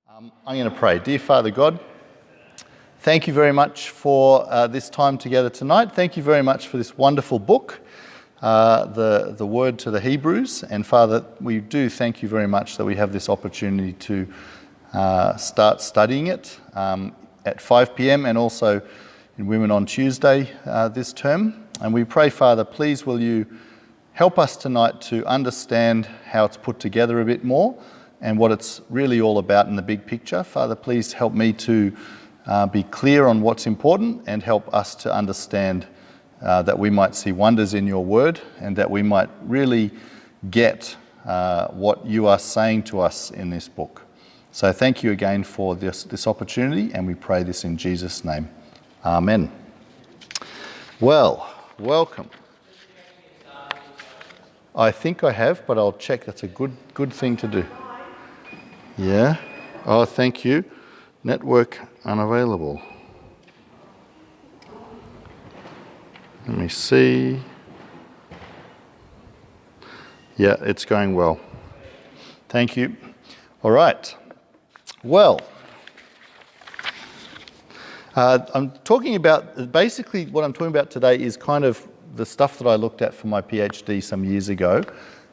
I'm going to pray. Dear Father God, thank you very much for this time together tonight. Thank you very much for this wonderful book, the Word to the Hebrews. And Father, we do thank you very much that we have this opportunity to start studying it at 5 p.m. and also in Women on Tuesday this term. And we pray, Father, please will you help us tonight to understand how it's put together a bit more and what it's really all about in the big picture. Father, please help me to be clear on what's important and help us to understand that we might see wonders in your word and that we might really get what you are saying to us in this book. So thank you again for this opportunity, and we pray this in Jesus' name. Amen. Well, welcome. I think I have, but I'll check. That's a good thing to do. Yeah. Oh, thank you. Network unavailable. Let me see. Yeah, it's going well. Thank you. All right. Well, I'm talking about, basically what I'm talking about today is kind of the stuff that I looked at for my PhD some years ago,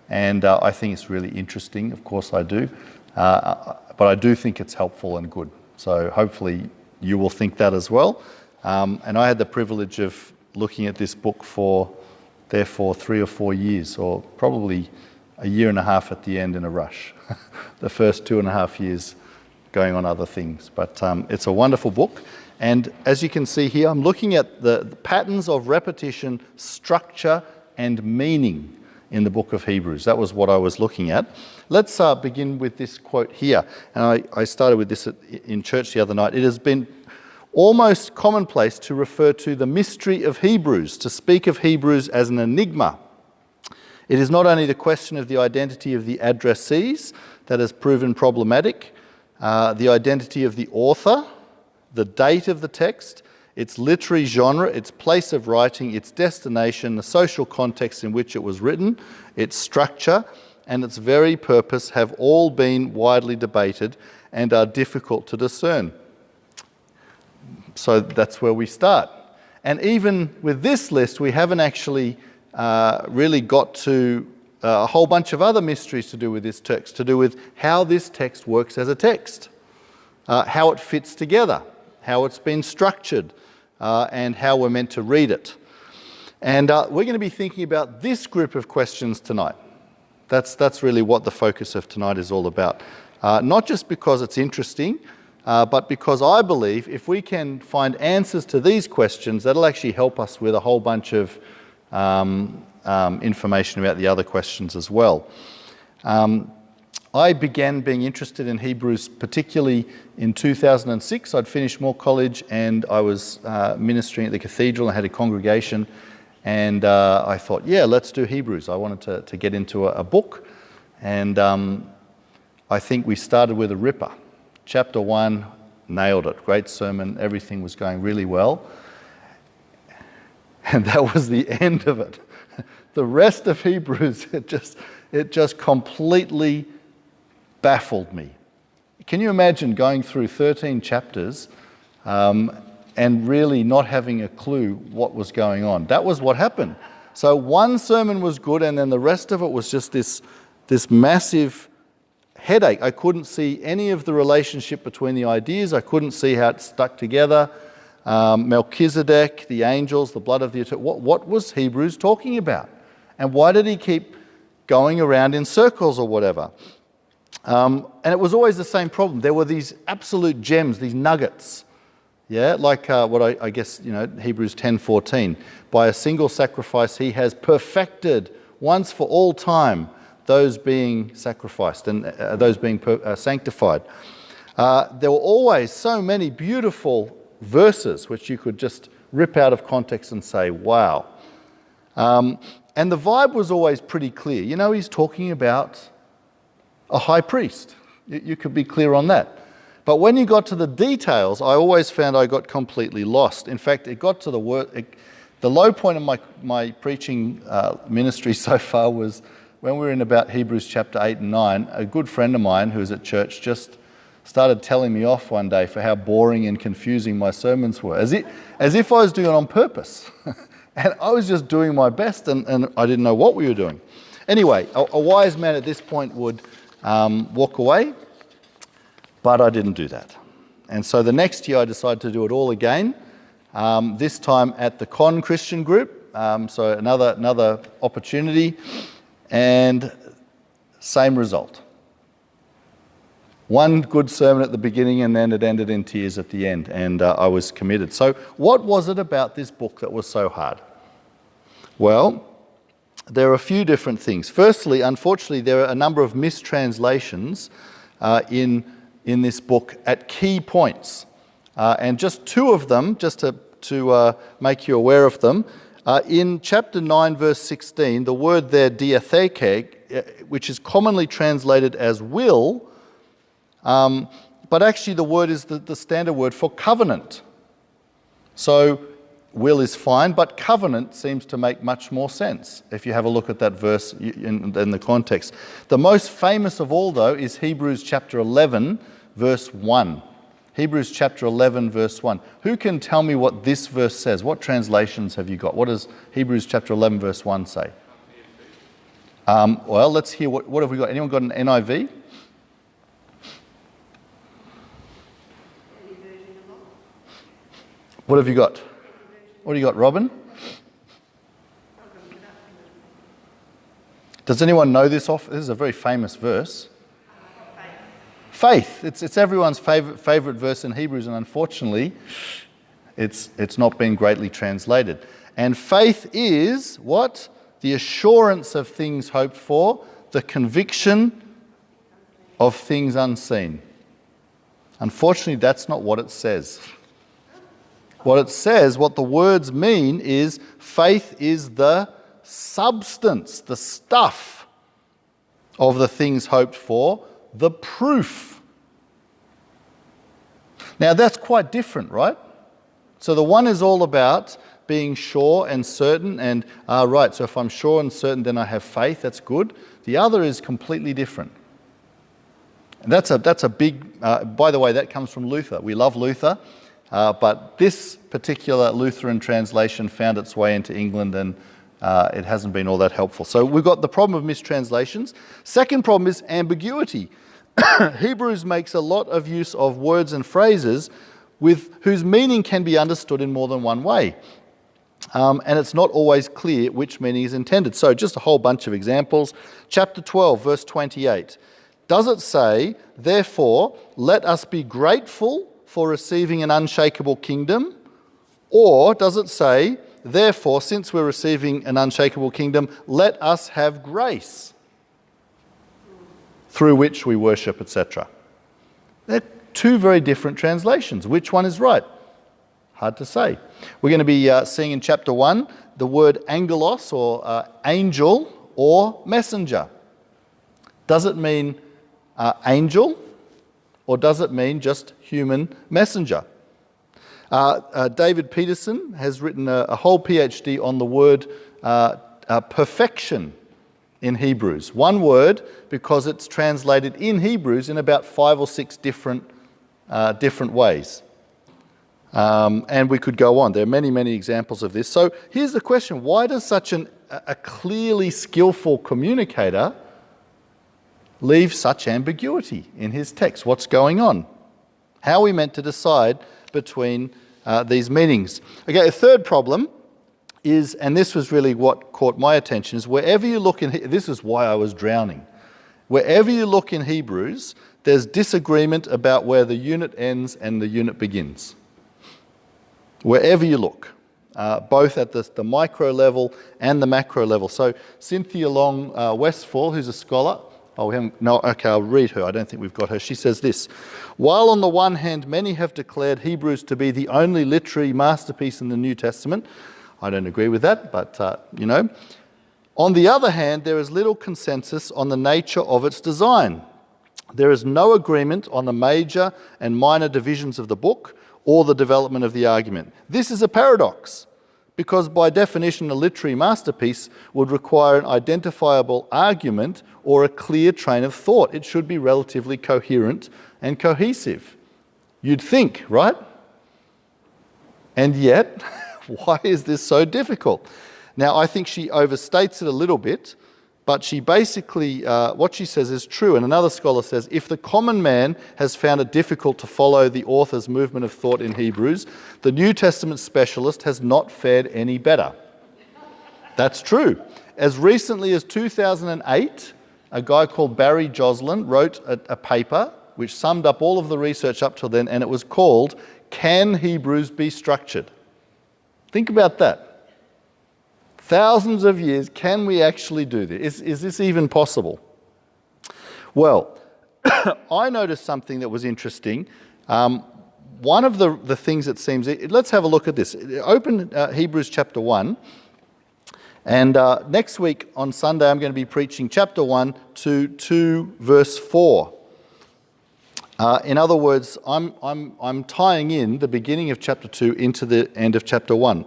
and I think it's really interesting. Of course I do. But I do think it's helpful and good. So hopefully you will think that as well. And I had the privilege of looking at this book for 3 or 4 years, or probably a year and a half at the end in a rush. The first 2.5 years going on other things. But it's a wonderful book. And as you can see here, I'm looking at the patterns of repetition, structure, and meaning in the book of Hebrews. That was what I was looking at. Let's begin with this quote here. And I started with this in church the other night. It has been almost commonplace to refer to the mystery of Hebrews, to speak of Hebrews as an enigma. It is not only the question of the identity of the addressees that has proven problematic, the identity of the author, the date of the text, its literary genre, its place of writing, its destination, the social context in which it was written, its structure, and its very purpose have all been widely debated and are difficult to discern. So that's where we start. And even with this list, we haven't actually really got to a whole bunch of other mysteries to do with this text, to do with how this text works as a text, how it fits together, how it's been structured, and how we're meant to read it. And we're going to be thinking about this group of questions tonight. That's really what the focus of tonight is all about. Not just because it's interesting, but because I believe if we can find answers to these questions, that'll actually help us with a whole bunch of information about the other questions as well. I began being interested in Hebrews particularly in 2006. I'd finished Moore College and I was ministering at the cathedral. I had a congregation and I thought, yeah, let's do Hebrews. I wanted to get into a book, and I think we started with a ripper. Chapter 1, nailed it. Great sermon. Everything was going really well. And that was the end of it. The rest of Hebrews, it just completely baffled me. Can you imagine going through 13 chapters and really not having a clue what was going on? That was what happened. So one sermon was good, and then the rest of it was just this massive headache. I couldn't see any of the relationship between the ideas. I couldn't see how it stuck together. Melchizedek, the angels, the blood of the eternal. What was Hebrews talking about? And why did he keep going around in circles or whatever? And it was always the same problem. There were these absolute gems, these nuggets. Yeah, like what I guess, Hebrews 10:14. By a single sacrifice he has perfected once for all time those being sacrificed and those being sanctified. There were always so many beautiful verses which you could just rip out of context and say, wow. And the vibe was always pretty clear. He's talking about a high priest. You could be clear on that. But when you got to the details, I always found I got completely lost. In fact, it got to the low point of my preaching ministry so far was when we were in about Hebrews chapter 8 and 9. A good friend of mine who was at church just started telling me off one day for how boring and confusing my sermons were, as if I was doing it on purpose. And I was just doing my best, and I didn't know what we were doing. Anyway, a wise man at this point would walk away, but I didn't do that. And so the next year I decided to do it all again, this time at the Con Christian group, so another opportunity, and same result. One good sermon at the beginning, and then it ended in tears at the end, and I was committed. So what was it about this book that was so hard? Well, there are a few different things. Firstly, unfortunately, there are a number of mistranslations in this book at key points. And just two of them, just to make you aware of them, in chapter 9, verse 16, the word there, diatheke, which is commonly translated as will, but actually the word is the standard word for covenant. So will is fine, but covenant seems to make much more sense if you have a look at that verse in the context. The most famous of all, though, is Hebrews chapter 11, verse 1. Hebrews chapter 11, verse 1. Who can tell me what this verse says? What translations have you got? What does Hebrews chapter 11, verse 1 say? Well, let's hear what have we got? Anyone got an NIV? What have you got? What do you got, Robin? Does anyone know this off? This is a very famous verse. Faith. It's everyone's favorite verse in Hebrews, and unfortunately, it's not been greatly translated. And faith is what? The assurance of things hoped for, the conviction of things unseen. Unfortunately, that's not what it says. What it says, what the words mean is faith is the substance, the stuff of the things hoped for, the proof. Now that's quite different, right? So the one is all about being sure and certain and, right, so if I'm sure and certain then I have faith, that's good. The other is completely different. And that's a big, by the way, that comes from Luther. We love Luther. But this particular Lutheran translation found its way into England, and it hasn't been all that helpful. So we've got the problem of mistranslations. Second problem is ambiguity. Hebrews makes a lot of use of words and phrases whose meaning can be understood in more than one way. And it's not always clear which meaning is intended. So just a whole bunch of examples. Chapter 12, verse 28. Does it say, therefore, let us be grateful for receiving an unshakable kingdom? Or does it say, therefore, since we're receiving an unshakable kingdom, let us have grace through which we worship, etc.? They're two very different translations. Which one is right? Hard to say. We're going to be seeing in chapter 1 the word angelos, or angel, or messenger. Does it mean angel? Or does it mean just human messenger? David Peterson has written a whole PhD on the word perfection in Hebrews. One word, because it's translated in Hebrews in about 5 or 6 different ways. And we could go on. There are many, many examples of this. So here's the question. Why does such a clearly skillful communicator leave such ambiguity in his text? What's going on? How are we meant to decide between these meanings? Okay, a third problem is, and this was really what caught my attention, is wherever you look in, this is why I was drowning. Wherever you look in Hebrews, there's disagreement about where the unit ends and the unit begins. Wherever you look, both at the micro level and the macro level. So Cynthia Long Westfall, who's a scholar, I'll read her. I don't think we've got her. She says this: while on the one hand many have declared Hebrews to be the only literary masterpiece in the New Testament, I don't agree with that, but on the other hand, there is little consensus on the nature of its design. There is no agreement on the major and minor divisions of the book or the development of the argument. This is a paradox, because by definition a literary masterpiece would require an identifiable argument or a clear train of thought. It should be relatively coherent and cohesive. You'd think, right? And yet, why is this so difficult? Now, I think she overstates it a little bit, but she basically, what she says is true. And another scholar says, if the common man has found it difficult to follow the author's movement of thought in Hebrews, the New Testament specialist has not fared any better. That's true. As recently as 2008, a guy called Barry Joslin wrote a paper which summed up all of the research up till then, and it was called, Can Hebrews Be Structured? Think about that. Thousands of years, can we actually do this? Is this even possible? Well, I noticed something that was interesting. One of the things that seems... Let's have a look at this. Open Hebrews chapter 1. And next week on Sunday, I'm going to be preaching chapter 1 to 2 verse 4. In other words, I'm tying in the beginning of chapter 2 into the end of chapter 1.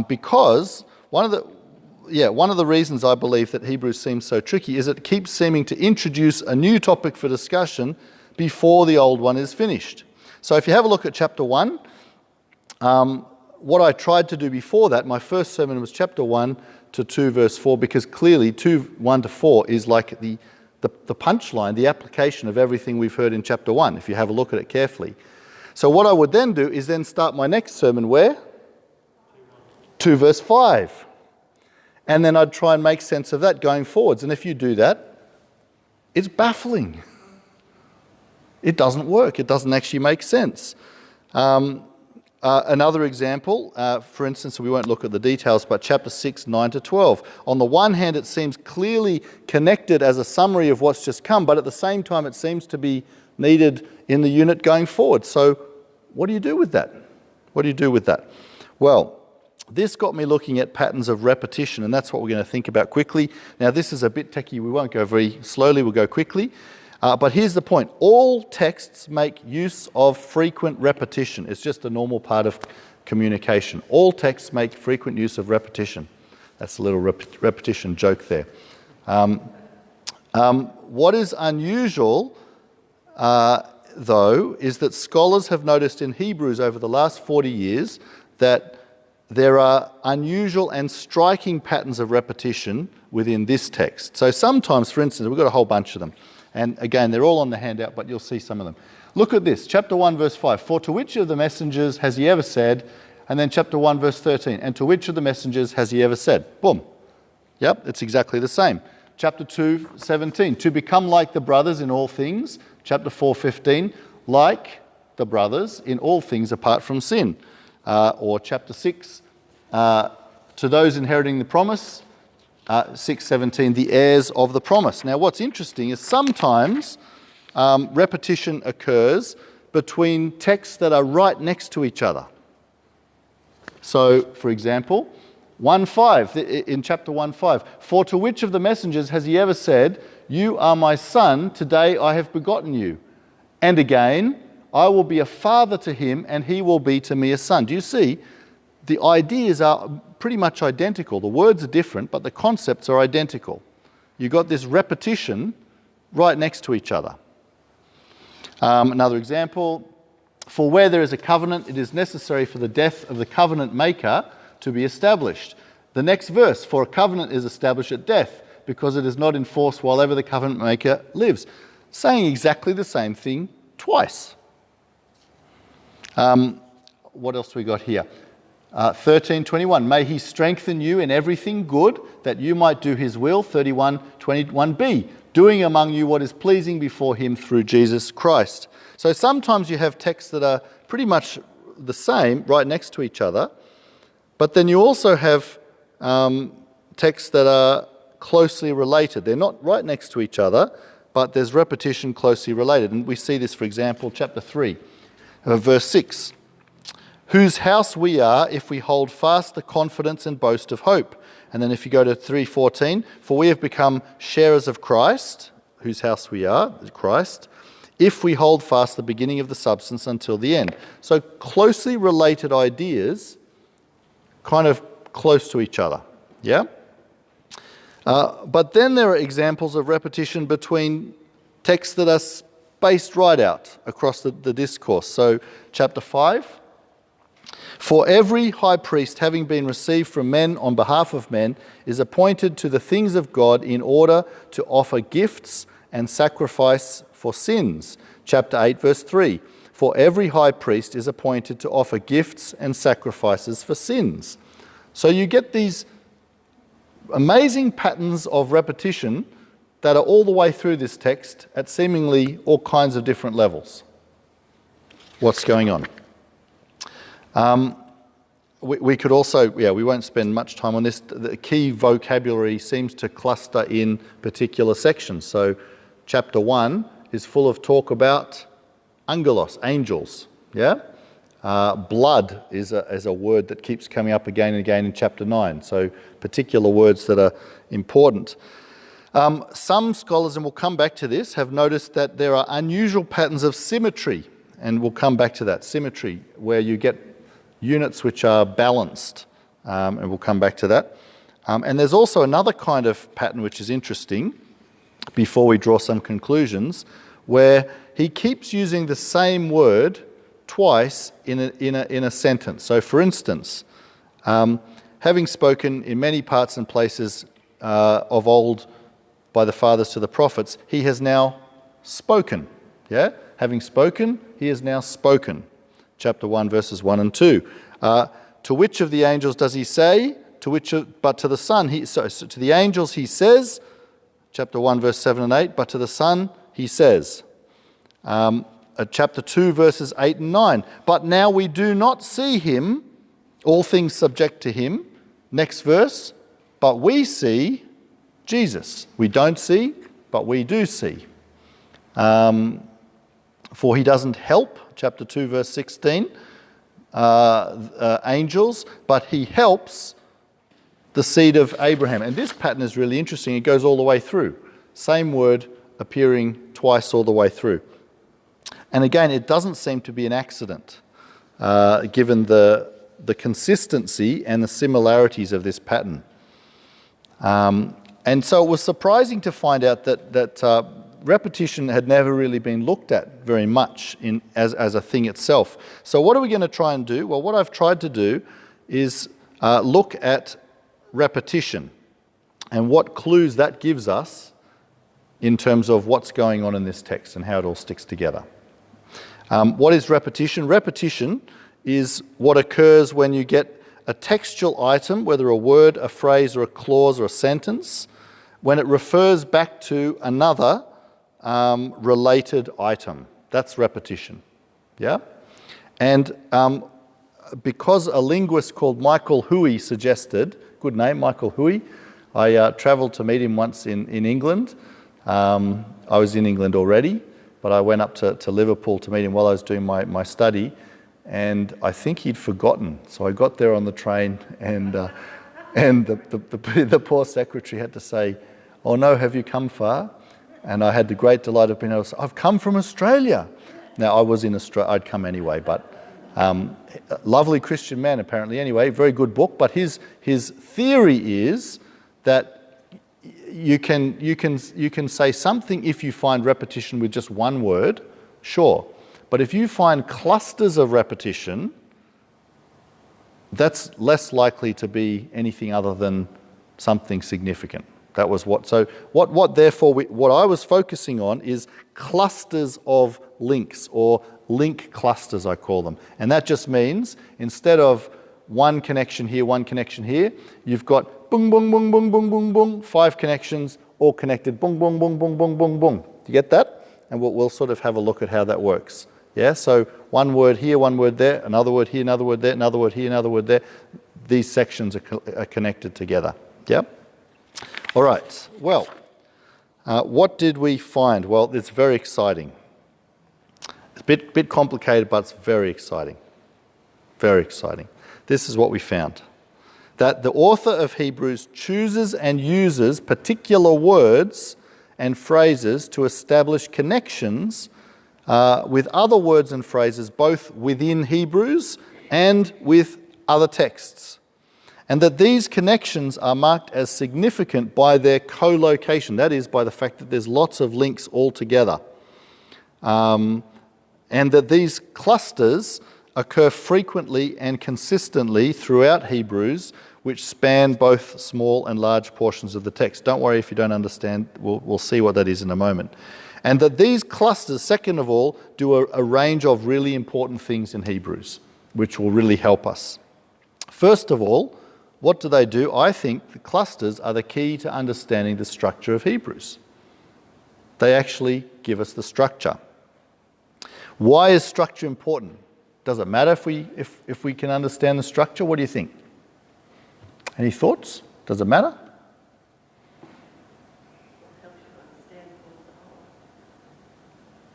Because one of the reasons I believe that Hebrews seems so tricky is it keeps seeming to introduce a new topic for discussion before the old one is finished. So if you have a look at chapter 1, what I tried to do before that, my first sermon was chapter 1 to 2 verse 4, because clearly 1 to 4 is like the punchline, the application of everything we've heard in chapter 1, if you have a look at it carefully. So what I would then do is then start my next sermon where? 2 verse 5. And then I'd try and make sense of that going forwards. And if you do that, it's baffling. It doesn't work. It doesn't actually make sense. Another example, for instance, we won't look at the details, but chapter 6, 9 to 12. On the one hand, it seems clearly connected as a summary of what's just come, but at the same time, it seems to be needed in the unit going forward. So what do you do with that? What do you do with that? Well, this got me looking at patterns of repetition, and that's what we're going to think about quickly. Now, this is a bit techy. We won't go very slowly. We'll go quickly. But here's the point. All texts make use of frequent repetition. It's just a normal part of communication. All texts make frequent use of repetition. That's a little repetition joke there. What is unusual, though, is that scholars have noticed in Hebrews over the last 40 years that there are unusual and striking patterns of repetition within this text. So sometimes, for instance, we've got a whole bunch of them. And again, they're all on the handout, but you'll see some of them. Look at this, chapter 1, verse 5. For to which of the messengers has he ever said? And then chapter 1, verse 13. And to which of the messengers has he ever said? Boom. Yep, it's exactly the same. Chapter 2, 17. To become like the brothers in all things. Chapter 4, 15. Like the brothers in all things apart from sin. Or chapter 6, to those inheriting the promise, 6:17, the heirs of the promise. Now, what's interesting is sometimes repetition occurs between texts that are right next to each other. So, for example, 1:5, in chapter 1:5, for to which of the messengers has he ever said, you are my son, today I have begotten you? And again, I will be a father to him, and he will be to me a son. Do you see? The ideas are pretty much identical. The words are different, but the concepts are identical. You've got this repetition right next to each other. Another example, for where there is a covenant, it is necessary for the death of the covenant maker to be established. The next verse, for a covenant is established at death, because it is not in force while ever the covenant maker lives. Saying exactly the same thing twice. What else we got here? 13:21, may he strengthen you in everything good, that you might do his will. 31:21b, doing among you what is pleasing before him through Jesus Christ. So sometimes you have texts that are pretty much the same, right next to each other, but then you also have texts that are closely related. They're not right next to each other, but there's repetition closely related. And we see this, for example, chapter 3, verse 6. Whose house we are if we hold fast the confidence and boast of hope. And then if you go to 3:14, for we have become sharers of Christ, whose house we are, Christ, if we hold fast the beginning of the substance until the end. So closely related ideas kind of close to each other. Yeah? But then there are examples of repetition between texts that are spaced right out across the discourse. So, chapter 5. For every high priest, having been received from men on behalf of men, is appointed to the things of God in order to offer gifts and sacrifice for sins. Chapter 8, verse 3. For every high priest is appointed to offer gifts and sacrifices for sins. So you get these amazing patterns of repetition that are all the way through this text at seemingly all kinds of different levels. What's going on? We could also, we won't spend much time on this. The key vocabulary seems to cluster in particular sections. So chapter 1 is full of talk about angelos, angels. Yeah? Blood is a word that keeps coming up again and again in chapter 9. So particular words that are important. Some scholars, and we'll come back to this, have noticed that there are unusual patterns of symmetry. And we'll come back to that, symmetry, where you get units which are balanced, and we'll come back to that. And there's also another kind of pattern which is interesting, before we draw some conclusions, where he keeps using the same word twice in a sentence. So for instance, having spoken in many parts and places of old by the fathers to the prophets, he has now spoken. Yeah? Having spoken, he has now spoken. Chapter 1, verses 1 and 2. To which of the angels does he say? But to the Son, so to the angels he says, chapter 1, verse 7 and 8, but to the Son he says. Chapter 2, verses 8 and 9. But now we do not see him, all things subject to him. Next verse, but we see Jesus. We don't see, but we do see. For he doesn't help, chapter 2, verse 16, angels, but he helps the seed of Abraham. And this pattern is really interesting. It goes all the way through. Same word appearing twice all the way through. And again, it doesn't seem to be an accident, given the consistency and the similarities of this pattern. And so it was surprising to find out that repetition had never really been looked at very much as a thing itself. So what are we going to try and do? Well, what I've tried to do is look at repetition and what clues that gives us in terms of what's going on in this text and how it all sticks together. What is repetition? Repetition is what occurs when you get a textual item, whether a word, a phrase, or a clause, or a sentence, when it refers back to another related item. That's repetition. Yeah? And because a linguist called Michael Huey suggested, good name, Michael Huey, I travelled to meet him once in England. I was in England already, but I went up to Liverpool to meet him while I was doing my study, and I think he'd forgotten. So I got there on the train, and the poor secretary had to say, "Oh no, have you come far?" And I had the great delight of being able to say, "I've come from Australia." Now, I was in Australia, I'd come anyway, but lovely Christian man apparently anyway, very good book, but his theory is that you can say something if you find repetition with just one word, sure. But if you find clusters of repetition, that's less likely to be anything other than something significant. That was what I was focusing on is clusters of links, or link clusters I call them. And that just means instead of one connection here, you've got boom, boom, boom, boom, boom, boom, boom, 5 connections all connected, boom, boom, boom, boom, boom, boom, boom. Do you get that? And we'll sort of have a look at how that works. Yeah, so one word here, one word there, another word here, another word there, another word here, another word there. These sections are connected together. Yep. All right, well, what did we find? Well, it's very exciting. It's a bit complicated, but it's very exciting. Very exciting. This is what we found. That the author of Hebrews chooses and uses particular words and phrases to establish connections with other words and phrases, both within Hebrews and with other texts. And that these connections are marked as significant by their co-location, that is, by the fact that there's lots of links all together. And that these clusters occur frequently and consistently throughout Hebrews, which span both small and large portions of the text. Don't worry if you don't understand, we'll see what that is in a moment. And that these clusters, second of all, do a range of really important things in Hebrews, which will really help us. First of all, what do? I think the clusters are the key to understanding the structure of Hebrews. They actually give us the structure. Why is structure important? Does it matter if we can understand the structure? What do you think? Any thoughts? Does it matter?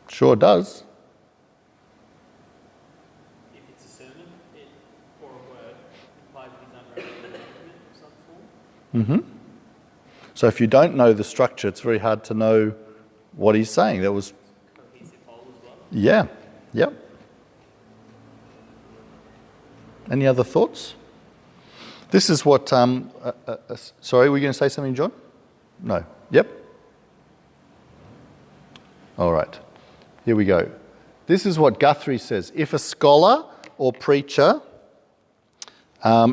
Sure does. If it's a sermon or a word, it implies he's under a document of some form. So if you don't know the structure, it's very hard to know what he's saying. That was Cohesive whole as well. Yeah, yep. Any other thoughts? This is what, sorry, were you going to say something, John? No. Yep. All right. Here we go. This is what Guthrie says. If a scholar or preacher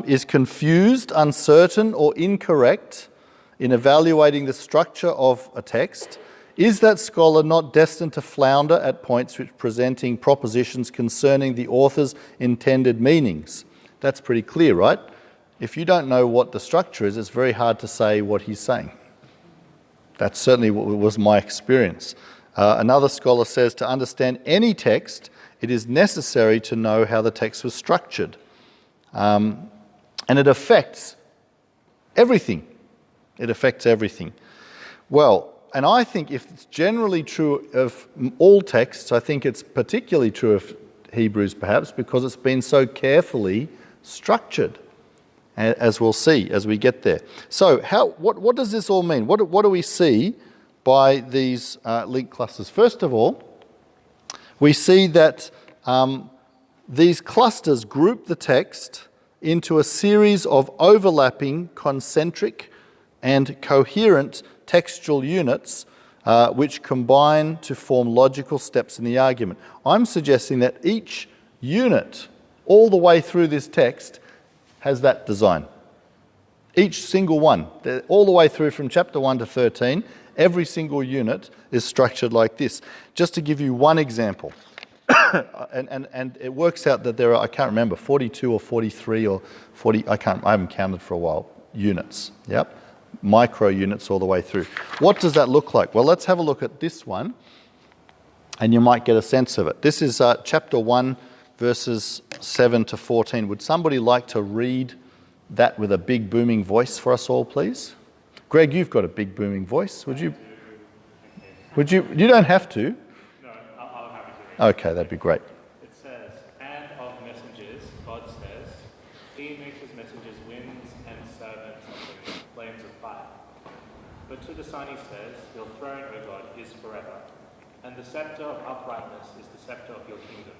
is confused, uncertain, or incorrect in evaluating the structure of a text, is that scholar not destined to flounder at points which presenting propositions concerning the author's intended meanings? That's pretty clear, right? If you don't know what the structure is, it's very hard to say what he's saying. That's certainly what was my experience. Another scholar says to understand any text, it is necessary to know how the text was structured. And it affects everything. It affects everything. Well, and I think if it's generally true of all texts, I think it's particularly true of Hebrews perhaps because it's been so carefully structured, as we'll see as we get there. So what does this all mean? What do we see by these link clusters? First of all, we see that these clusters group the text into a series of overlapping, concentric, and coherent textual units which combine to form logical steps in the argument. I'm suggesting that each unit all the way through this text has that design. Each single one, all the way through from chapter 1 to 13, every single unit is structured like this. Just to give you one example, and it works out that there are, I can't remember, 42 or 43 or 40, I haven't counted for a while, units, yep, micro units all the way through. What does that look like? Well, let's have a look at this one, and you might get a sense of it. This is chapter 1, verses 7 to 14. Would somebody like to read that with a big booming voice for us all, please? Greg, you've got a big booming voice. Would you? You don't have to. No, I'll have it. Okay, that'd be great. It says, and of messengers, God says, he makes his messengers winds and servants of the flames of fire. But to the Son he says, your throne, O God, is forever, and the scepter of uprightness is the scepter of your kingdom.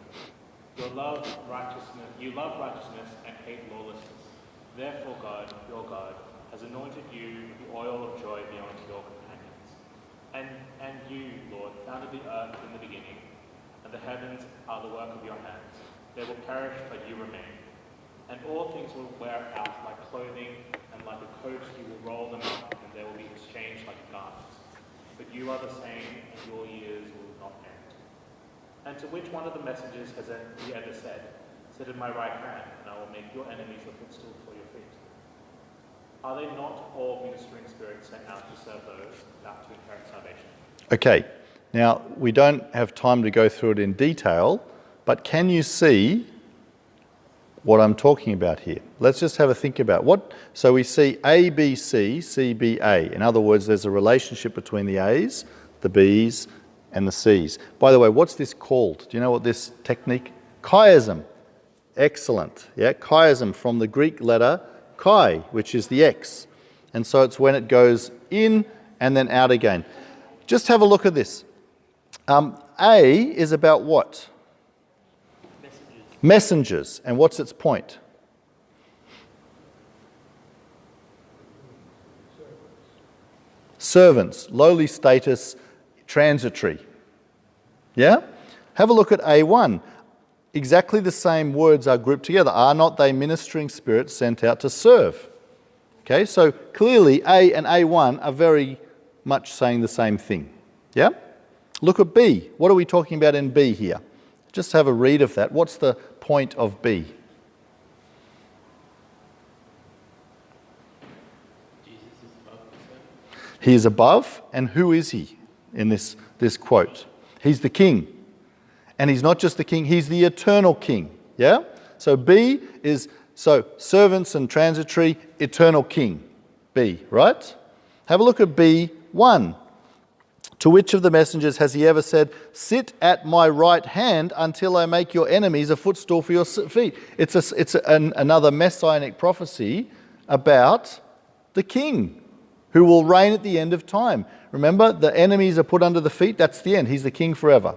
You love righteousness and hate lawlessness. Therefore God, your God, has anointed you with the oil of joy beyond your companions. And you, Lord, founded the earth in the beginning, and the heavens are the work of your hands. They will perish, but you remain. And all things will wear out like clothing, and like a coat you will roll them up, and they will be exchanged like garments. But you are the same, and your years will not end. And to which one of the messengers has he ever said, sit at my right hand, and I will make your enemies a footstool for your feet? Are they not all ministering spirits sent out to serve those about to inherit salvation? Okay, now we don't have time to go through it in detail, but can you see what I'm talking about here? Let's just have a think about what. So we see A, B, C, C, B, A. In other words, there's a relationship between the A's, the B's, and the C's. By the way, what's this called? Do you know what this technique? Chiasm. Excellent. Yeah, chiasm from the Greek letter chi, which is the X. And so it's when it goes in and then out again. Just have a look at this. A is about what? Messengers. And what's its point? servants, lowly status, transitory. Yeah? Have a look at A1. Exactly the same words are grouped together. Are not they ministering spirits sent out to serve? Okay, so clearly A and A1 are very much saying the same thing. Yeah? Look at B. What are we talking about in B here? Just have a read of that. What's the point of B? He is above, and who is he in this quote? He's the king. And he's not just the king, he's the eternal king. Yeah? So B is, so servants and transitory, eternal king. B, right? Have a look at B1. To which of the messengers has he ever said, sit at my right hand until I make your enemies a footstool for your feet? It's another messianic prophecy about the king who will reign at the end of time. Remember, the enemies are put under the feet. That's the end. He's the king forever.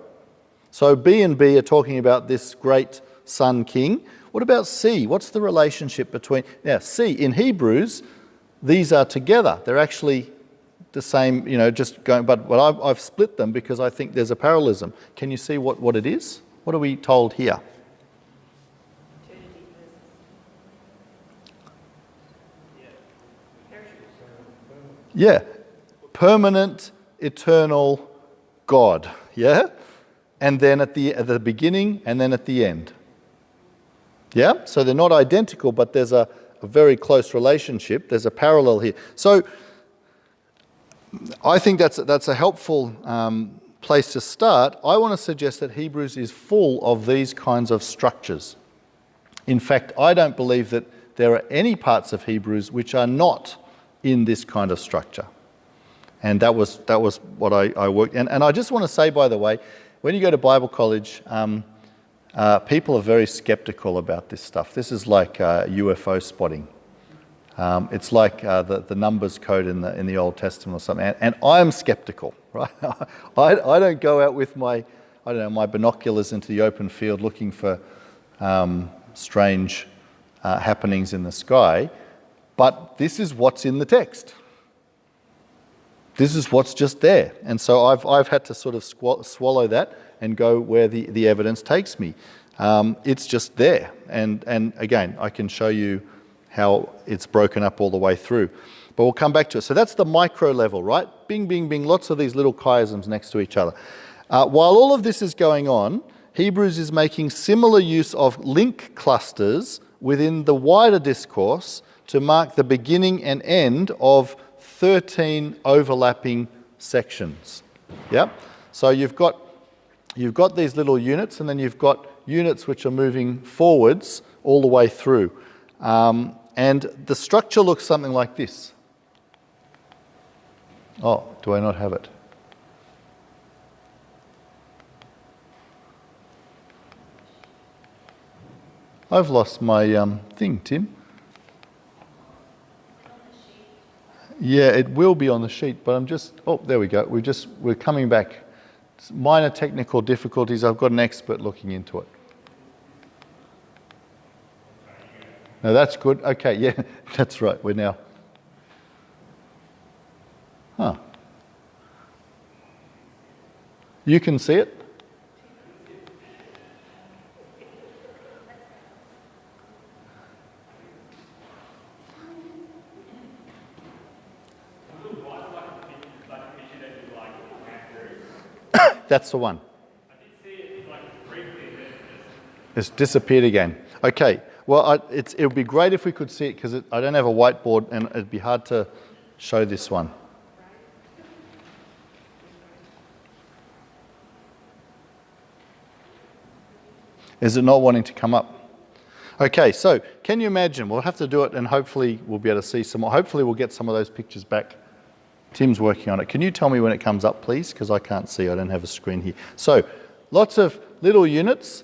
So B and B are talking about this great son king. What about C? What's the relationship between... Now, C, in Hebrews, these are together. They're actually the same, just going... But I've split them because I think there's a parallelism. Can you see what it is? What are we told here? Yeah, permanent, eternal God, yeah? And then at the beginning and then at the end. Yeah, so they're not identical, but there's a very close relationship. There's a parallel here. So I think that's a helpful place to start. I want to suggest that Hebrews is full of these kinds of structures. In fact, I don't believe that there are any parts of Hebrews which are not in this kind of structure. And that was what I worked. And I just want to say, by the way, when you go to Bible college, people are very skeptical about this stuff. This is like UFO spotting. It's like the numbers code in the Old Testament or something. And I'm skeptical, right? I don't go out with my binoculars into the open field looking for strange happenings in the sky. But this is what's in the text. This is what's just there. And so I've had to sort of swallow that and go where the evidence takes me. It's just there. And again, I can show you how it's broken up all the way through. But we'll come back to it. So that's the micro level, right? Bing, bing, bing, lots of these little chiasms next to each other. While all of this is going on, Hebrews is making similar use of link clusters within the wider discourse to mark the beginning and end of 13 overlapping sections. Yeah? So you've got these little units, and then you've got units which are moving forwards all the way through. And the structure looks something like this. Oh, do I not have it? I've lost my thing, Tim. Yeah, it will be on the sheet, but there we go. We're coming back. Minor technical difficulties. I've got an expert looking into it. No, that's good. Okay, yeah, that's right. We're now. Huh. You can see it? That's the one. I did see it briefly, it's disappeared again. Okay, well, it would be great if we could see it because I don't have a whiteboard and it'd be hard to show this one. Is it not wanting to come up? Okay, so can you imagine? We'll have to do it and hopefully we'll be able to see some more. Hopefully we'll get some of those pictures back. Tim's working on it. Can you tell me when it comes up, please? Because I can't see. I don't have a screen here. So lots of little units.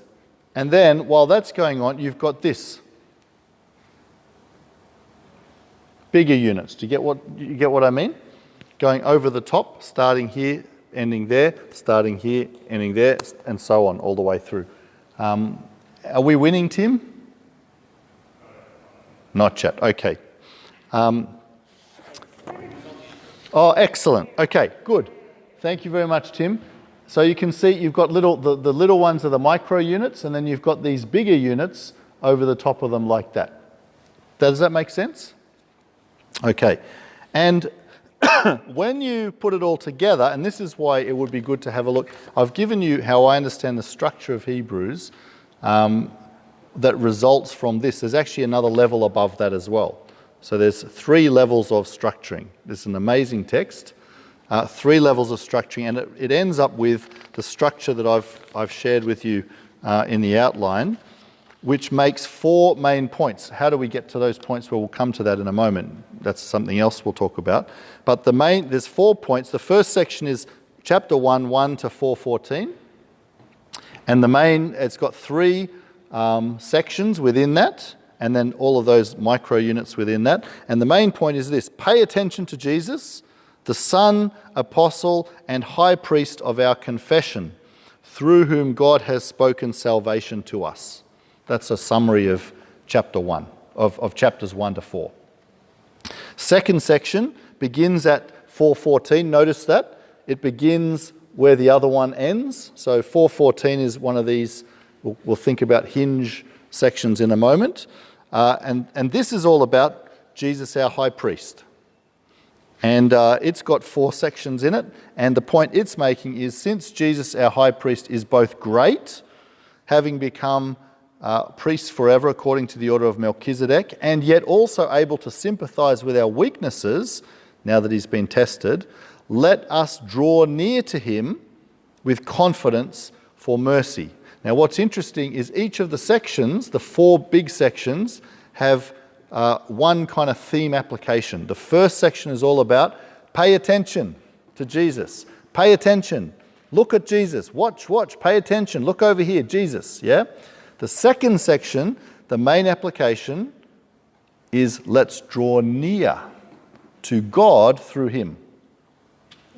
And then while that's going on, you've got this. Bigger units. Do you get what I mean? Going over the top, starting here, ending there, starting here, ending there, and so on, all the way through. Are we winning, Tim? Not yet. Okay. Oh, excellent. Okay, good. Thank you very much, Tim. So you can see you've got the little ones are the micro units, and then you've got these bigger units over the top of them like that. Does that make sense? Okay. And when you put it all together, and this is why it would be good to have a look, I've given you how I understand the structure of Hebrews that results from this. There's actually another level above that as well. So there's 3 levels of structuring. This is an amazing text. 3 levels of structuring, and it ends up with the structure that I've shared with you in the outline, which makes 4 main points. How do we get to those points? Well, we'll come to that in a moment. That's something else we'll talk about. But there's 4 points. The first section is chapter 1, 1 to 4:14. And it's got 3 sections within that, and then all of those micro units within that. And the main point is this: pay attention to Jesus, the Son, Apostle, and High Priest of our confession, through whom God has spoken salvation to us. That's a summary of chapter 1, of chapters 1 to 4. Second section begins at 4:14. Notice that. It begins where the other one ends. So 4:14 is one of these, we'll think about hinge sections in a moment. And this is all about Jesus, our high priest. And it's got 4 sections in it. And the point it's making is, since Jesus, our high priest, is both great, having become priest forever according to the order of Melchizedek, and yet also able to sympathize with our weaknesses, now that he's been tested, let us draw near to him with confidence for mercy. Now, what's interesting is each of the sections, the 4 big sections, have one kind of theme application. The first section is all about pay attention to Jesus. Pay attention. Look at Jesus. Watch, pay attention. Look over here, Jesus. Yeah? The second section, the main application, is let's draw near to God through him.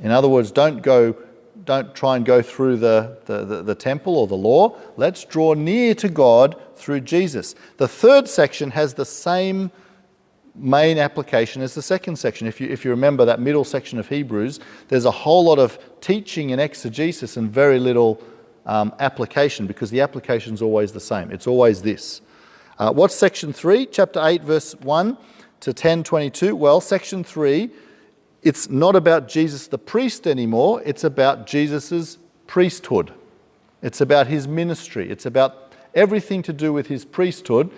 In other words, don't try and go through the temple or the law. Let's draw near to God through Jesus. The third section has the same main application as the second section. If you remember that middle section of Hebrews, there's a whole lot of teaching and exegesis and very little application, because the application is always the same. It's always this. What's section 3? Chapter 8, verse 1 to 10:22. Well, section 3, it's not about Jesus the priest anymore. It's about Jesus' priesthood. It's about his ministry. It's about everything to do with his priesthood,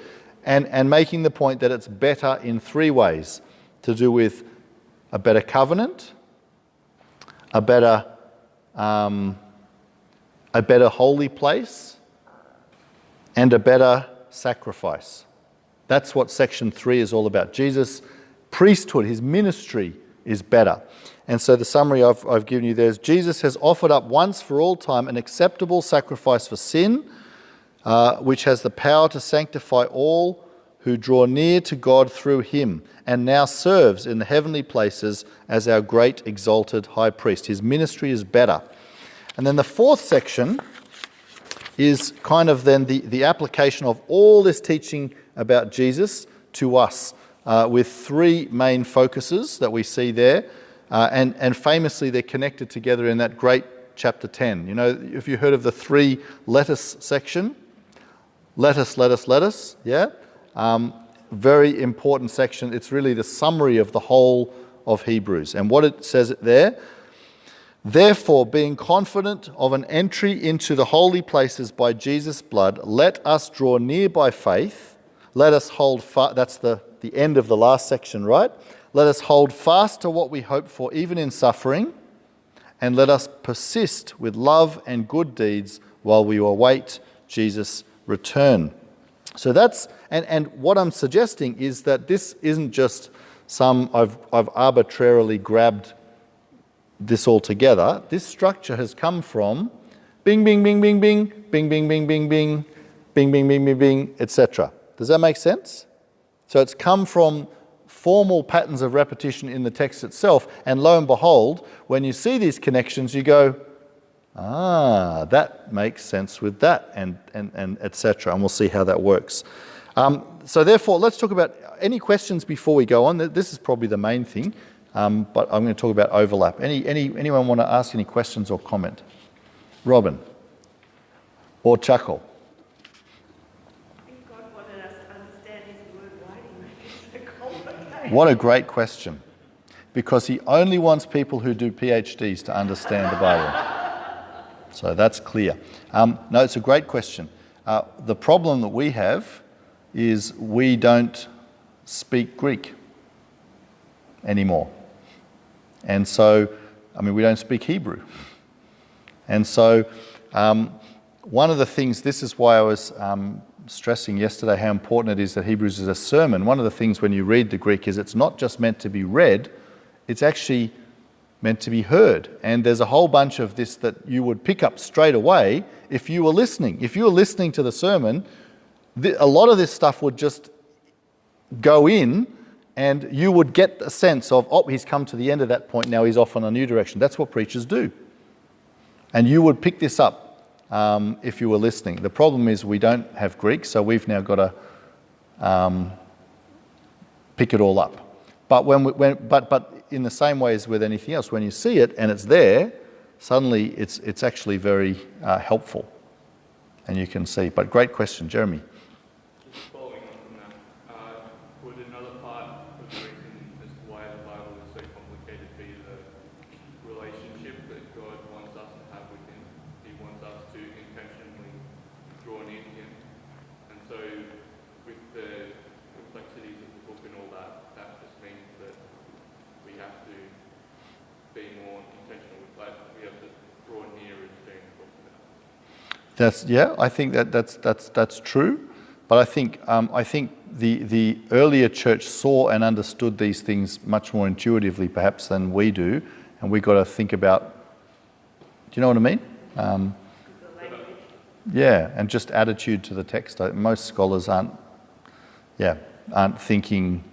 and making the point that it's better in 3 ways: to do with a better covenant, a better holy place, and a better sacrifice. That's what section 3 is all about. Jesus' priesthood, his ministry, is better. And so the summary I've given you there is, Jesus has offered up once for all time an acceptable sacrifice for sin, which has the power to sanctify all who draw near to God through him, and now serves in the heavenly places as our great exalted high priest. His ministry is better. And then the 4th section is kind of then the application of all this teaching about Jesus to us, with 3 main focuses that we see there. And famously, they're connected together in that great chapter 10. You know, if you heard of the 3 let us section, let us, yeah? Very important section. It's really the summary of the whole of Hebrews. And what it says there: therefore, being confident of an entry into the holy places by Jesus' blood, let us draw near by faith. Let us hold fast. That's the end of the last section, right? Let us hold fast to what we hope for, even in suffering, and let us persist with love and good deeds while we await Jesus' return. So that's, and what I'm suggesting is that this isn't just I've arbitrarily grabbed this all together. This structure has come from bing, bing, bing, bing, bing, bing, bing, bing, bing, bing, bing, bing, bing, bing, bing, etc. Does that make sense? So it's come from formal patterns of repetition in the text itself, and lo and behold, when you see these connections, you go, that makes sense with that, and etc. And we'll see how that works. So therefore, let's talk about any questions before we go on. This is probably the main thing. but I'm going to talk about overlap. Anyone want to ask any questions or comment? Robin? Or chuckle? I think God wanted us to understand His word. Why did He make it so complicated? What a great question. Because He only wants people who do PhDs to understand the Bible. So that's clear. No, it's a great question. The problem that we have is we don't speak Greek anymore. And so, we don't speak Hebrew. And so, one of the things, this is why I was stressing yesterday how important it is that Hebrews is a sermon. One of the things when you read the Greek is it's not just meant to be read, it's actually meant to be heard. And there's a whole bunch of this that you would pick up straight away if you were listening. If you were listening to the sermon, a lot of this stuff would just go in and you would get a sense of, he's come to the end of that point, now he's off on a new direction. That's what preachers do. And you would pick this up if you were listening. The problem is we don't have Greek, so we've now got to pick it all up. But but in the same way as with anything else, when you see it and it's there, suddenly it's actually very helpful, and you can see. But great question, Jeremy. Just following on from that, would another part of the reason as to why the Bible is so complicated be the relationship that God wants us to have with Him? He wants us to intentionally draw near to Him. And so with the complexities of the book and all that, that just means that we have to be more intentional with that. We have to draw near, as James talks about. I think that's true. But I think the earlier church saw and understood these things much more intuitively, perhaps, than we do, and we got to think about. Do you know what I mean? Yeah, and just attitude to the text. Most scholars aren't thinking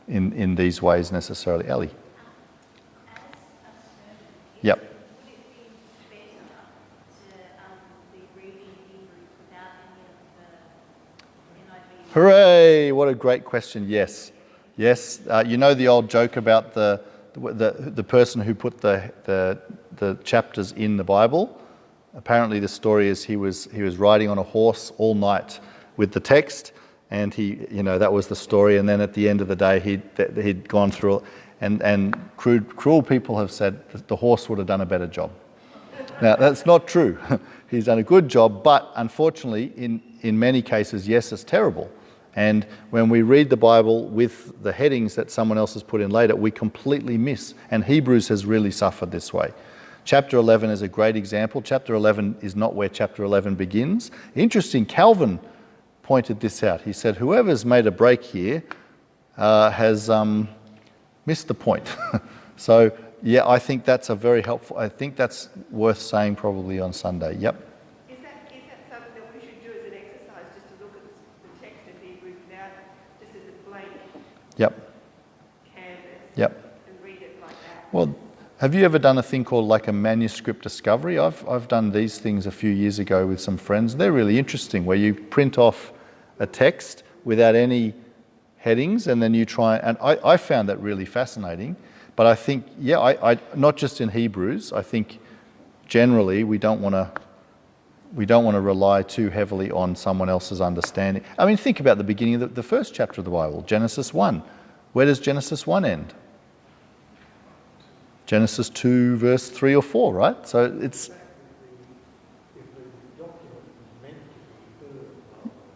in these ways necessarily. Ellie. Yep. Would it be better to be reading Hebrews without any of the NIV? Hooray! What a great question. Yes. You know the old joke about the person who put the chapters in the Bible? Apparently the story is he was riding on a horse all night with the text, and that was the story. And then at the end of the day, he'd gone through, and cruel people have said that the horse would have done a better job. Now that's not true. He's done a good job, but unfortunately, in many cases, yes, it's terrible. And when we read the Bible with the headings that someone else has put in later, we completely miss. And Hebrews has really suffered this way. Chapter 11 is a great example. Chapter 11 is not where chapter 11 begins. Interesting, Calvin pointed this out. He said, whoever's made a break here has missed the point. So, yeah, I think that's I think that's worth saying probably on Sunday. Yep. Is that something that we should do as an exercise, just to look at the text of Hebrews without, just as a blank canvas, and read it like that? Well, have you ever done a thing called like a manuscript discovery? I've done these things a few years ago with some friends. They're really interesting, where you print off a text without any headings, and then you try, and I found that really fascinating. But I think, I not just in Hebrews, I think generally we don't want to rely too heavily on someone else's understanding. I mean, think about the beginning of the first chapter of the Bible, Genesis 1. Where does Genesis 1 end? Genesis 2, verse 3 or 4, right? So it's...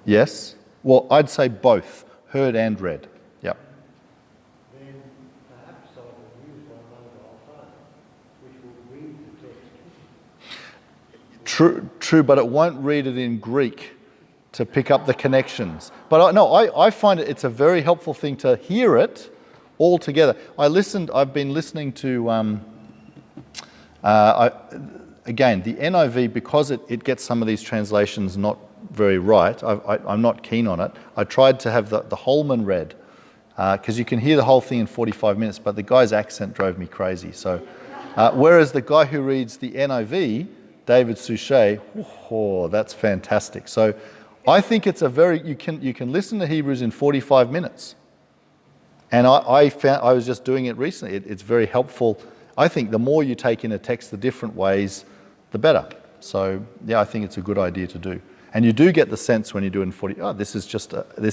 Yes. Well, I'd say both, heard and read. Yep. Then perhaps I will use my mobile phone, which will read the text. True, but it won't read it in Greek to pick up the connections. But I find it's a very helpful thing to hear it all together. I've been listening to, again, the NIV, because it gets some of these translations not very right. I'm not keen on it. I tried to have the Holman read, because you can hear the whole thing in 45 minutes, but the guy's accent drove me crazy. So, whereas the guy who reads the NIV, David Suchet, that's fantastic. So, I think it's you can listen to Hebrews in 45 minutes. And I was just doing it recently. It's very helpful. I think the more you take in a text the different ways, the better. So yeah, I think it's a good idea to do. And you do get the sense when you do it in 40, this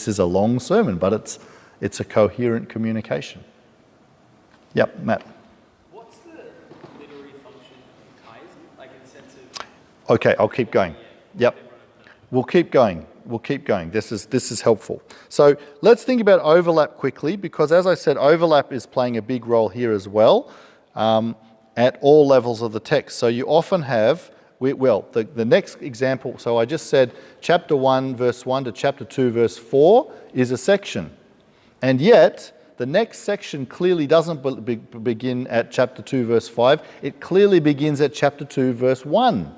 is a long sermon, but it's a coherent communication. Yep, Matt. What's the literary function of chiasm, like in the sense of... Okay, I'll keep going. Yep. We'll keep going. This is helpful. So let's think about overlap quickly, because as I said, overlap is playing a big role here as well, at all levels of the text. So you often have, the next example, so I just said chapter 1, verse 1 to chapter 2, verse 4 is a section. And yet, the next section clearly doesn't begin at chapter 2, verse 5. It clearly begins at chapter 2, verse 1.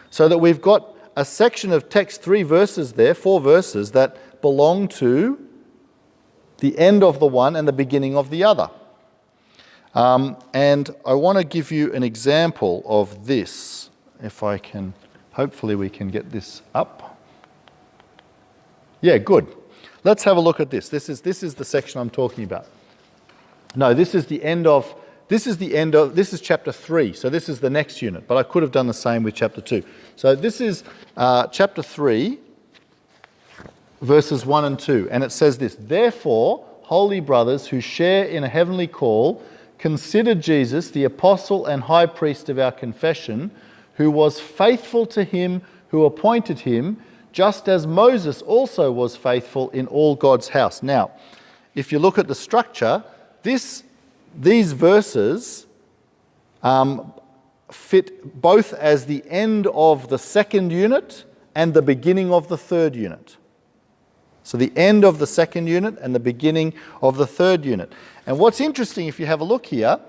So that we've got a section of text, 4 verses that belong to the end of the one and the beginning of the other. And I want to give you an example of this, if I can, hopefully we can get this up. Yeah, good. Let's have a look at this. This is the section I'm talking about. No, this is chapter 3, so this is the next unit, but I could have done the same with chapter 2. So this is chapter 3, verses 1 and 2, and it says this: "Therefore, holy brothers who share in a heavenly call, consider Jesus, the apostle and high priest of our confession, who was faithful to him who appointed him, just as Moses also was faithful in all God's house." Now, if you look at the structure, these verses fit both as the end of the second unit and the beginning of the third unit. So the end of the second unit and the beginning of the third unit. And what's interesting, if you have a look here,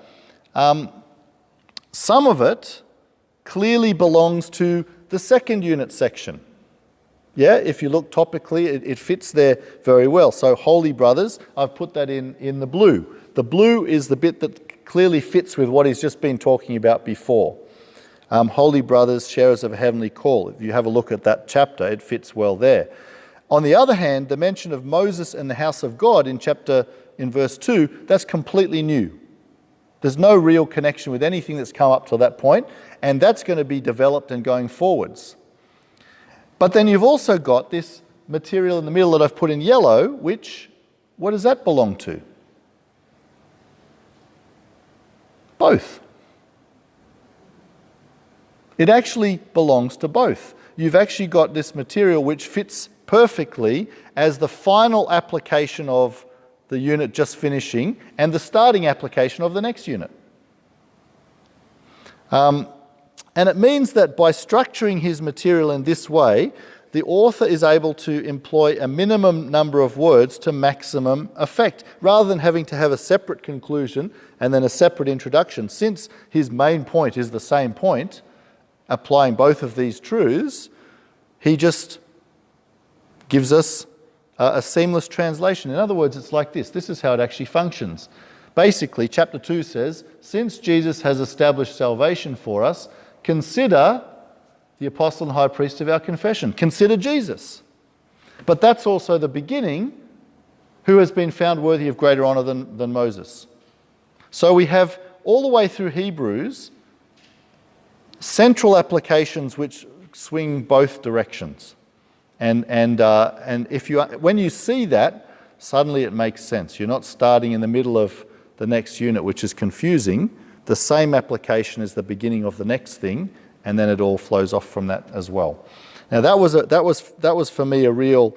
some of it clearly belongs to the second unit section. Yeah, if you look topically, it fits there very well. So holy brothers, I've put that in the blue. The blue is the bit that clearly fits with what he's just been talking about before. Holy brothers, sharers of a heavenly call. If you have a look at that chapter, it fits well there. On the other hand, the mention of Moses and the house of God in verse 2, that's completely new. There's no real connection with anything that's come up to that point, and that's going to be developed and going forwards. But then you've also got this material in the middle that I've put in yellow, what does that belong to? Both. It actually belongs to both. You've actually got this material which fits perfectly as the final application of the unit just finishing and the starting application of the next unit. And it means that by structuring his material in this way, the author is able to employ a minimum number of words to maximum effect, rather than having to have a separate conclusion and then a separate introduction. Since his main point is the same point, applying both of these truths, he just gives us a seamless translation. In other words, it's like this. This is how it actually functions. Basically, chapter 2 says, since Jesus has established salvation for us, consider the apostle and high priest of our confession. Consider Jesus. But that's also the beginning, who has been found worthy of greater honour than Moses. So we have all the way through Hebrews central applications which swing both directions. And when you see that, suddenly it makes sense. You're not starting in the middle of the next unit, which is confusing. The same application is the beginning of the next thing, and then it all flows off from that as well. Now that was for me a real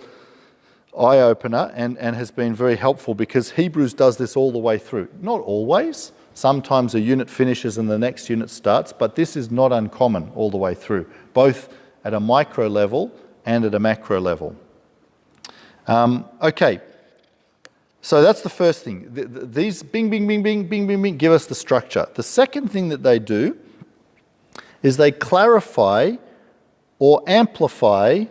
eye-opener and has been very helpful, because Hebrews does this all the way through. Not always. Sometimes a unit finishes and the next unit starts, but this is not uncommon all the way through, both at a micro level and at a macro level. Okay, so that's the first thing. These bing, bing, bing, bing, bing, bing, bing, give us the structure. The second thing that they do is they clarify or amplify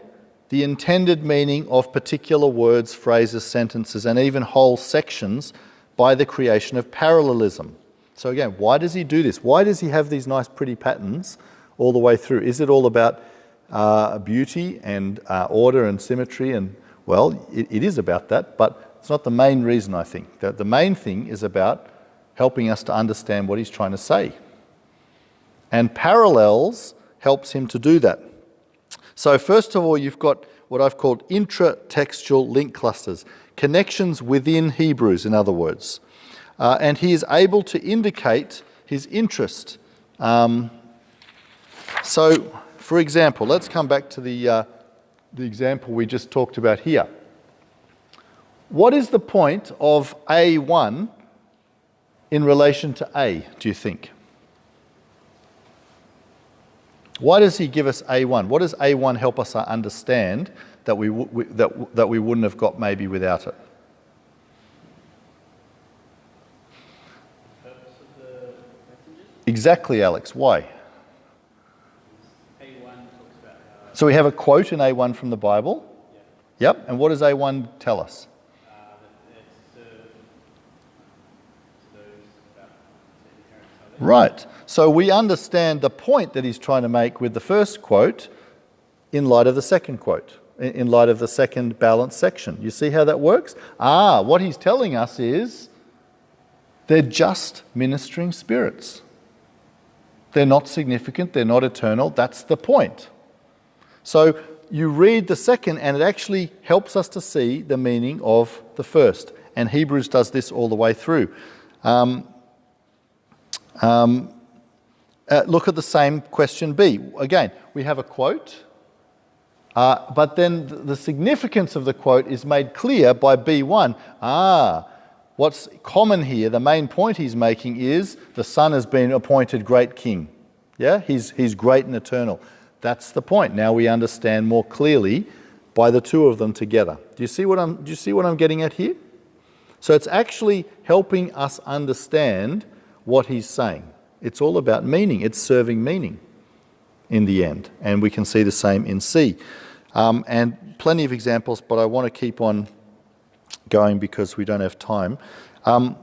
the intended meaning of particular words, phrases, sentences, and even whole sections by the creation of parallelism. So again, why does he do this? Why does he have these nice pretty patterns all the way through? Is it all about beauty and order and symmetry? And well, it is about that, but It's not the main reason, I think. The main thing is about helping us to understand what he's trying to say. And parallels helps him to do that. So first of all, you've got what I've called intratextual link clusters, connections within Hebrews, in other words. And he is able to indicate his interest. So, for example, let's come back to the example we just talked about here. What is the point of A1 in relation to A, do you think? Why does he give us A1? What does A1 help us understand that we wouldn't have got maybe without it? Purpose of the messages. Exactly, Alex. Why? A1 talks about how So we have a quote in A1 from the Bible. yeah, Yep. And what does A1 tell us? that it's to those about taking care of salvation. Right. So we understand the point that he's trying to make with the first quote in light of the second quote, in light of the second balanced section. You see how that works? What he's telling us is they're just ministering spirits. They're not significant, they're not eternal. That's the point. So you read the second and it actually helps us to see the meaning of the first. And Hebrews does this all the way through. Look at the same question B. Again, we have a quote, but then the significance of the quote is made clear by B1. What's common here, the main point he's making is the Son has been appointed great king. Yeah, he's great and eternal. That's the point. Now we understand more clearly by the two of them together. Do you see what I'm getting at here? So it's actually helping us understand what he's saying. It's all about meaning. It's serving meaning in the end. And we can see the same in C. And plenty of examples, but I want to keep on going because we don't have time. And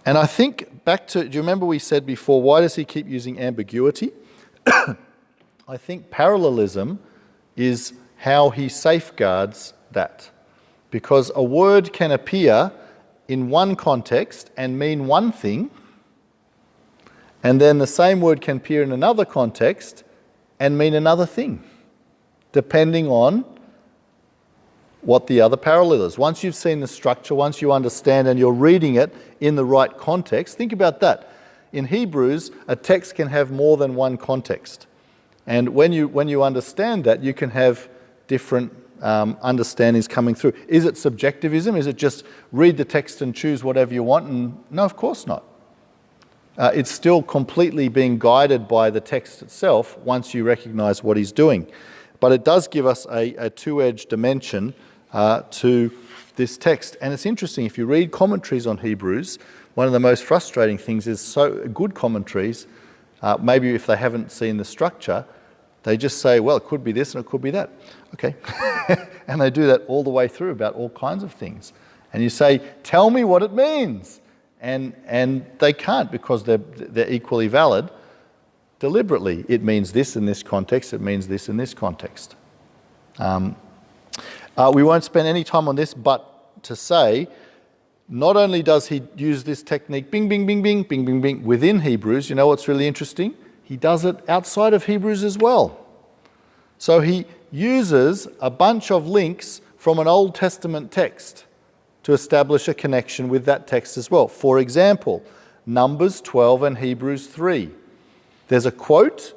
I think back to, do you remember we said before, why does he keep using ambiguity? I think parallelism is how he safeguards that. Because a word can appear in one context and mean one thing, and then the same word can appear in another context and mean another thing, depending on what the other parallel is. Once you've seen the structure, once you understand and you're reading it in the right context, think about that. In Hebrews, a text can have more than one context. And when you understand that, you can have different understandings coming through. Is it subjectivism? Is it just read the text and choose whatever you want? And no, of course not. It's still completely being guided by the text itself once you recognize what he's doing. But it does give us a two-edged dimension to this text. And it's interesting, if you read commentaries on Hebrews, one of the most frustrating things is so good commentaries, maybe if they haven't seen the structure, they just say, well, it could be this and it could be that. Okay. And they do that all the way through about all kinds of things. And you say, tell me what it means. And they can't, because they're equally valid. Deliberately, it means this in this context, it means this in this context. We won't spend any time on this, but to say, not only does he use this technique, bing, bing, bing, bing, bing, bing, bing, within Hebrews, you know what's really interesting? He does it outside of Hebrews as well. So he uses a bunch of links from an Old Testament text to establish a connection with that text as well. For example, Numbers 12 and Hebrews 3. There's a quote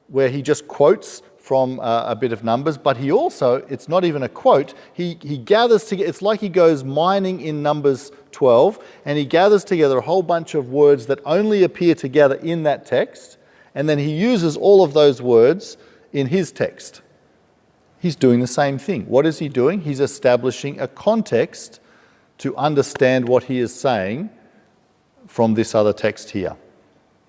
where he just quotes from a bit of Numbers, but he also, it's not even a quote, he gathers together, it's like he goes mining in Numbers 12, and he gathers together a whole bunch of words that only appear together in that text, and then he uses all of those words in his text. He's doing the same thing. What is he doing? He's establishing a context to understand what he is saying from this other text here.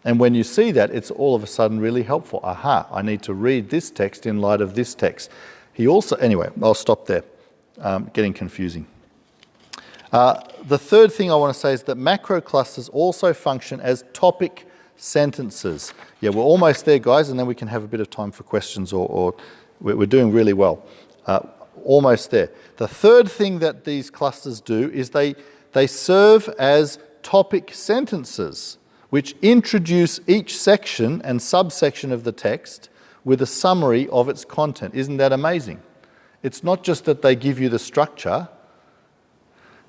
And when you see that, it's all of a sudden really helpful. Aha, I need to read this text in light of this text. He also, anyway, I'll stop there. Getting confusing. The third thing I want to say is that macro clusters also function as topic sentences. Yeah, we're almost there, guys, and then we can have a bit of time for questions, or we're doing really well. almost there. The third thing that these clusters do is they serve as topic sentences, which introduce each section and subsection of the text with a summary of its content. Isn't that amazing? It's not just that they give you the structure,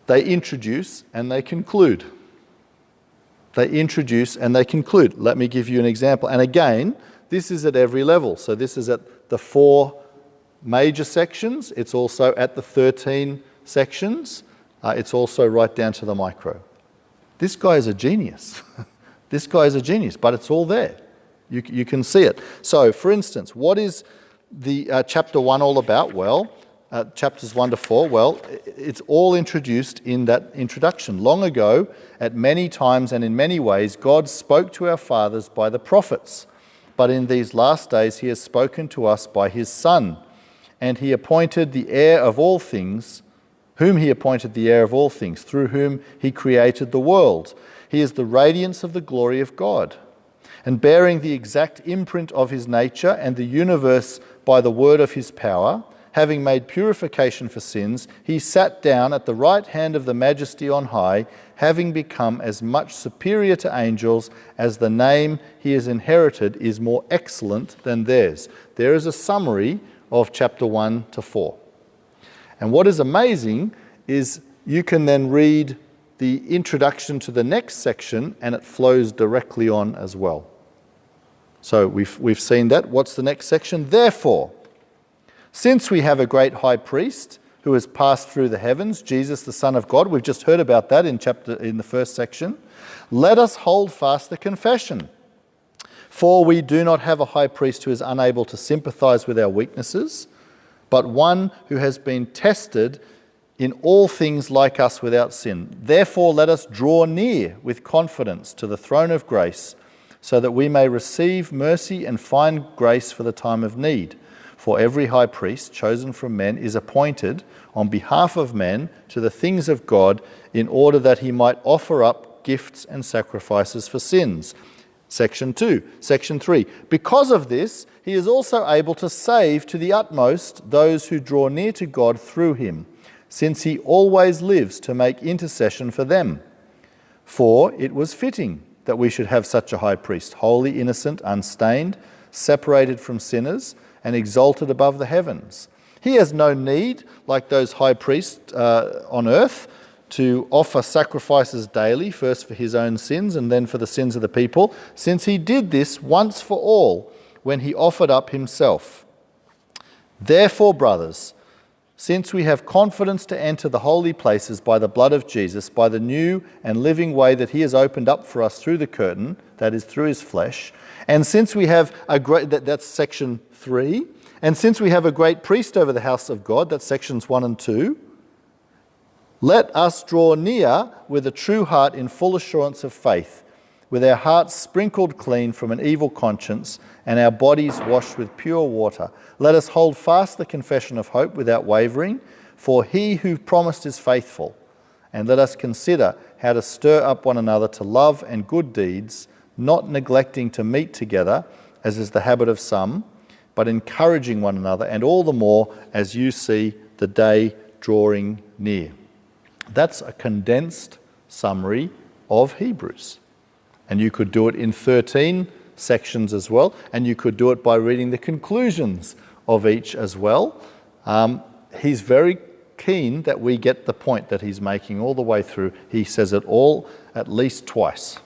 they introduce and they conclude. They introduce and they conclude. Let me give you an example. And again, this is at every level. So this is at the 4 major sections. It's also at the 13 sections. It's also right down to the micro. This guy is a genius. This guy is a genius, but it's all there. You can see it. So, for instance, what is the chapter 1 all about? Well, chapters 1 to 4, well, it's all introduced in that introduction. Long ago, at many times and in many ways, God spoke to our fathers by the prophets. But in these last days, he has spoken to us by his Son. And he appointed the heir of all things, whom he appointed the heir of all things, through whom he created the world. He is the radiance of the glory of God, and bearing the exact imprint of his nature and the universe by the word of his power, having made purification for sins, he sat down at the right hand of the Majesty on high, having become as much superior to angels as the name he has inherited is more excellent than theirs. There is a summary of chapter 1 to 4. And what is amazing is you can then read the introduction to the next section and it flows directly on as well. So we've seen that. What's the next section? Therefore, since we have a great high priest who has passed through the heavens, Jesus the Son of God, we've just heard about that in the first section, let us hold fast the confession. For we do not have a high priest who is unable to sympathize with our weaknesses, but one who has been tested in all things like us without sin. Therefore, let us draw near with confidence to the throne of grace, so that we may receive mercy and find grace for the time of need. For every high priest chosen from men is appointed on behalf of men to the things of God, in order that he might offer up gifts and sacrifices for sins. Section 2. Section 3. Because of this, he is also able to save to the utmost those who draw near to God through him, since he always lives to make intercession for them. For it was fitting that we should have such a high priest, holy, innocent, unstained, separated from sinners, and exalted above the heavens. He has no need, like those high priests on earth, to offer sacrifices daily, first for his own sins and then for the sins of the people, since he did this once for all when he offered up himself. Therefore, brothers, since we have confidence to enter the holy places by the blood of Jesus, by the new and living way that he has opened up for us through the curtain, that is, through his flesh, and since we have a great, that's section 3, and since we have a great priest over the house of God, that's sections 1 and 2, let us draw near with a true heart in full assurance of faith, with our hearts sprinkled clean from an evil conscience and our bodies washed with pure water. Let us hold fast the confession of hope without wavering, for he who promised is faithful. And let us consider how to stir up one another to love and good deeds, not neglecting to meet together, as is the habit of some, but encouraging one another, and all the more as you see the day drawing near. That's a condensed summary of Hebrews. And you could do it in 13 sections as well, and you could do it by reading the conclusions of each as well. He's very keen that we get the point that he's making all the way through. He says it all at least twice.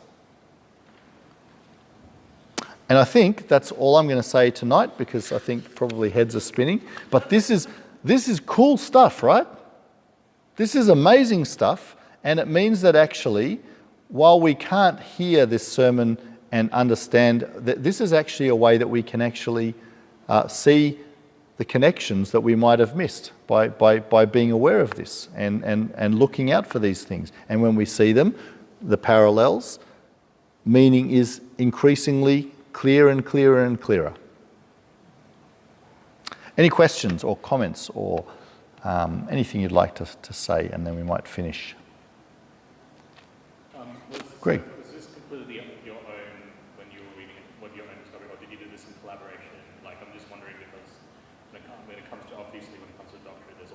And I think that's all I'm going to say tonight, because I think probably heads are spinning. But this is cool stuff, right? This is amazing stuff, and it means that actually, while we can't hear this sermon and understand that this is actually a way that we can actually see the connections that we might have missed by being aware of this and looking out for these things. And when we see them, the parallels, meaning is increasingly clear and clearer and clearer. Any questions or comments or anything you'd like to say, and then we might finish. Greg. Was this completely your own, when you were reading it, what your own story, or did you do this in collaboration? Like, I'm just wondering, because when it comes to, obviously, when it comes to doctrine, there's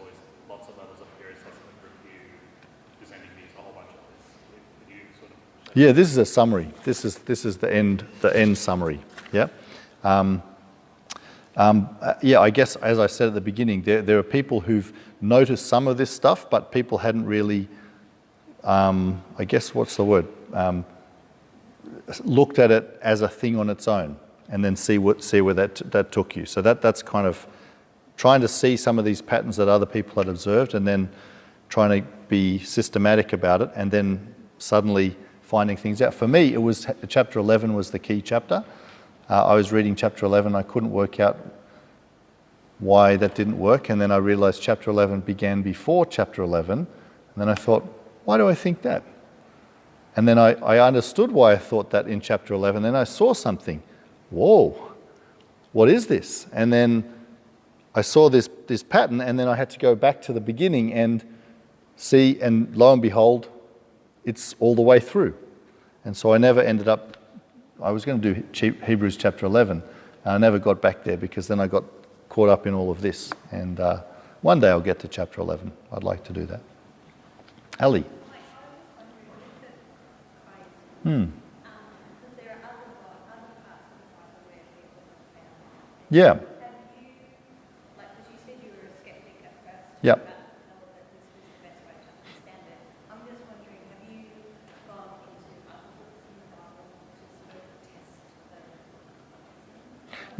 Yeah, this is a summary. This is the end summary. Yeah. Yeah, I guess as I said at the beginning, there are people who've noticed some of this stuff, but people hadn't really, I guess what's the word, looked at it as a thing on its own, and then see where that took you. So that's kind of trying to see some of these patterns that other people had observed, and then trying to be systematic about it, and then suddenly finding things out. For me, it was chapter 11 was the key chapter. I was reading chapter 11. I couldn't work out why that didn't work, and then I realized chapter 11 began before chapter 11, and then I thought, why do I think that? And then I understood why I thought that in chapter 11. Then I saw something. Whoa, what is this? And then I saw this pattern, and then I had to go back to the beginning and see, and lo and behold, it's all the way through. And so I never ended up, I was going to do Hebrews chapter 11, and I never got back there because then I got caught up in all of this. And one day I'll get to chapter 11. I'd like to do that. Ali. Because there are other parts of the Bible where people have found. Yeah. Have you, like, because you said you were a skeptic at first. Yep. But know that this was the best way to understand it. I'm just wondering, have you gone into other books in the Bible to sort of test the?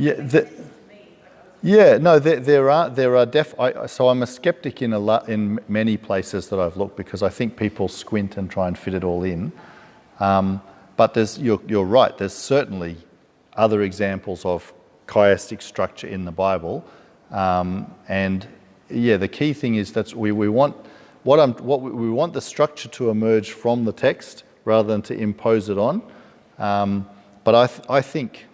Yeah. It makes sense to me, but I was Yeah, no, there are so I'm a skeptic in many places that I've looked, because I think people squint and try and fit it all in. But you're right. There's certainly other examples of chiastic structure in the Bible, and yeah, the key thing is that we want we want the structure to emerge from the text rather than to impose it on. But I think,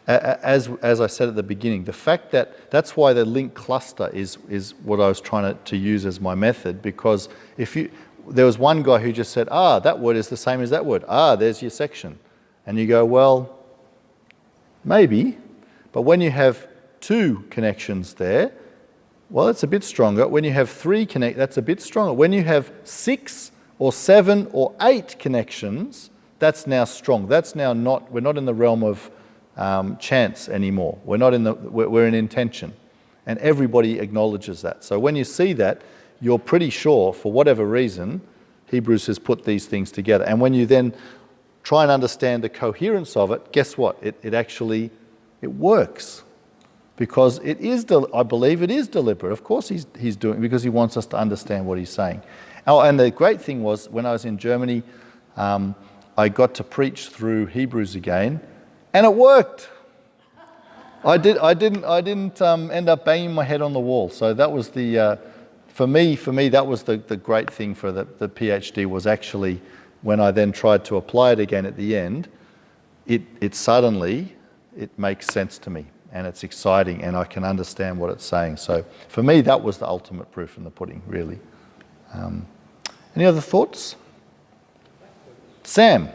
as I said at the beginning, the fact that's why the link cluster is what I was trying to use as my method, because there was one guy who just said, that word is the same as that word. There's your section. And you go, well, maybe. But when you have two connections there, well, it's a bit stronger. When you have three that's a bit stronger. When you have 6 or 7 or 8 connections, that's now strong. That's now we're not in the realm of chance anymore. We're in intention. And everybody acknowledges that. So when you see that, you're pretty sure, for whatever reason, Hebrews has put these things together. And when you then try and understand the coherence of it, guess what? It actually works. Because I believe it is deliberate. Of course he's doing it because he wants us to understand what he's saying. Oh, and the great thing was, when I was in Germany, I got to preach through Hebrews again, and it worked. I didn't end up banging my head on the wall. So that was for me, that was the great thing for the PhD, was actually when I then tried to apply it again at the end, it suddenly makes sense to me, and it's exciting, and I can understand what it's saying. So for me, that was the ultimate proof in the pudding, really. Any other thoughts? Sam?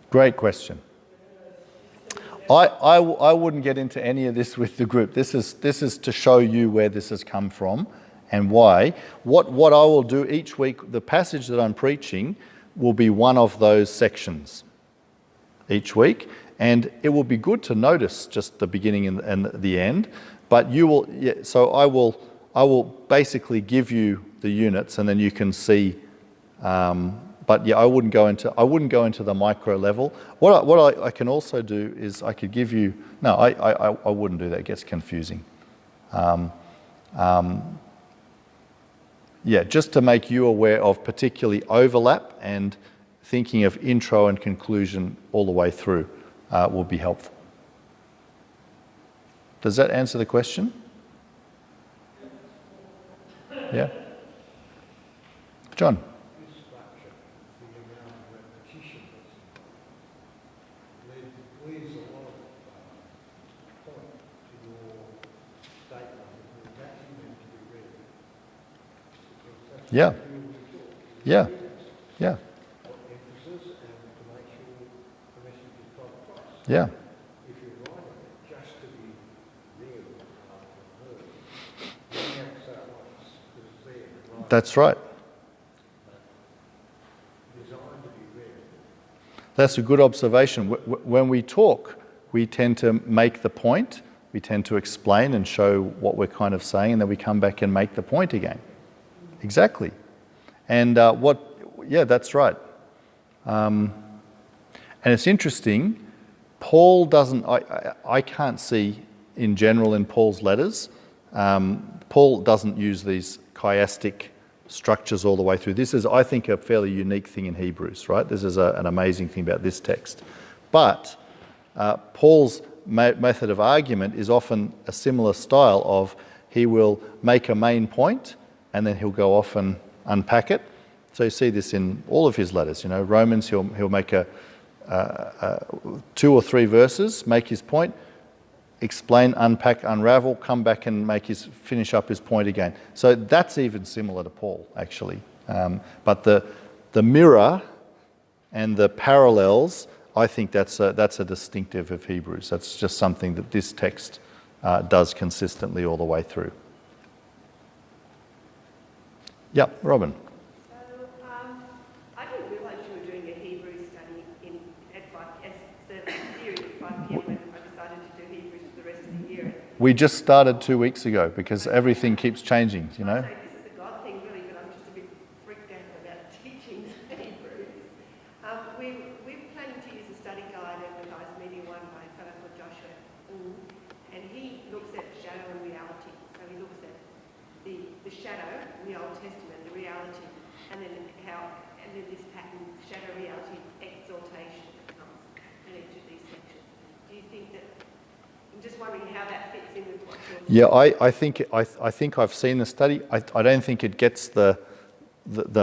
Great question. I wouldn't get into any of this with the group. This is to show you where this has come from and why. What I will do each week, the passage that I'm preaching will be one of those sections each week, and it will be good to notice just the beginning and the end. But you will. Yeah, so I will basically give you the units, and then you can see. But yeah, I wouldn't go into the micro level. What I can also do is I could give you. No, I wouldn't do that. It gets confusing. Yeah, just to make you aware of particularly overlap, and thinking of intro and conclusion all the way through will be helpful. Does that answer the question? Yeah. John. This structure, the amount of repetition led Yeah. Yeah. Yeah. What emphasis and to make sure the message is got across. Yeah. If you're writing it just to be there and heard, you don't have to say it once, because it's there and right. That's right. Designed to be read. That's a good observation. When we talk, we tend to make the point, we tend to explain and show what we're kind of saying, and then we come back and make the point again. Exactly. And yeah, that's right. And it's interesting, Paul doesn't, I can't see in general in Paul's letters, Paul doesn't use these chiastic structures all the way through. This is, I think, a fairly unique thing in Hebrews, right? This is an amazing thing about this text. But Paul's method of argument is often a similar style of he will make a main point and then he'll go off and unpack it. So you see this in all of his letters. You know, Romans, he'll make 2 or 3 verses, make his point, explain, unpack, unravel, come back and finish up his point again. So that's even similar to Paul, actually. But the mirror and the parallels, I think that's a distinctive of Hebrews. That's just something that this text does consistently all the way through. Yep, Robin. So, I didn't realise you were doing a Hebrew study at 7 series at 5 p.m. when I decided to do Hebrews for the rest of the year. We just started 2 weeks ago because everything keeps changing, you know. So this is a God thing, really, but I'm just a bit freaked out about teaching Hebrews. We're planning to use a study guide at the guys' meeting one by a fellow called Joshua, and he looks at shadow and reality. So he looks at the shadow in the Old Testament, the reality, and then this pattern, shadow, reality, exaltation that comes in each of these sections. Do you think that? I'm just wondering how that fits in with what you're. Yeah, I think I've seen the study. I don't think it gets the